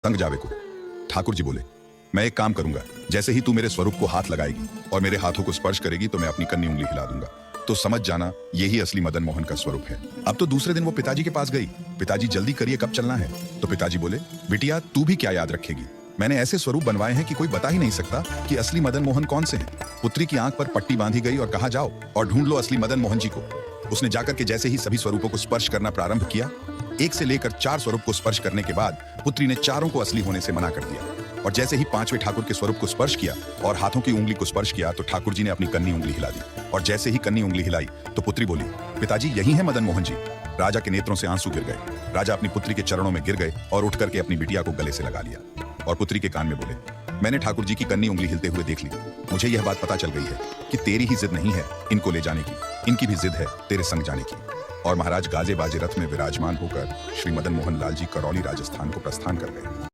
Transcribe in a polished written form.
संग जावे को। ठाकुर जी बोले, मैं एक काम करूंगा, जैसे ही तू मेरे स्वरूप को हाथ लगाएगी और मेरे हाथों को स्पर्श करेगी तो मैं अपनी कन्नी उंगली हिला दूंगा, तो समझ जाना यही असली मदन मोहन का स्वरूप है। अब तो दूसरे दिन वो पिताजी के पास गई। पिताजी जल्दी करिए, कब चलना है? तो पिताजी बोले, बिटिया तू भी क्या याद रखेगी, मैंने ऐसे स्वरूप बनवाए हैं कि कोई बता ही नहीं सकता कि असली मदन मोहन कौन से हैं। पुत्री की आंख पर पट्टी बांधी गई और कहा, जाओ और ढूंढ लो असली मदन मोहन जी को। उसने जाकर के जैसे ही सभी स्वरूपों को स्पर्श करना प्रारंभ किया, 1 से लेकर 4 स्वरूप को स्पर्श करने के बाद पुत्री ने चारों को असली होने से मना कर दिया। और जैसे ही 5वें ठाकुर के स्वरूप को स्पर्श किया और हाथों की उंगली को स्पर्श किया तो ठाकुर जी ने अपनी कन्नी उंगली हिला दी। और जैसे ही कन्नी उंगली हिलाई तो पुत्री बोली, पिताजी यही है मदन मोहन जी। राजा के नेत्रों से आंसू गिर गए। राजा अपनी पुत्री के चरणों में गिर गए और उठ करके अपनी बिटिया को गले से लगा लिया और पुत्री के कान में बोले, मैंने ठाकुर जी की कन्नी उंगली हिलते हुए देख ली। मुझे यह बात पता चल गई है कि तेरी ही जिद नहीं है इनको ले जाने की, इनकी भी जिद है तेरे संग जाने की। और महाराज गाजे बाजे रथ में विराजमान होकर श्री मदन मोहन लाल जी करौली राजस्थान को प्रस्थान कर गए।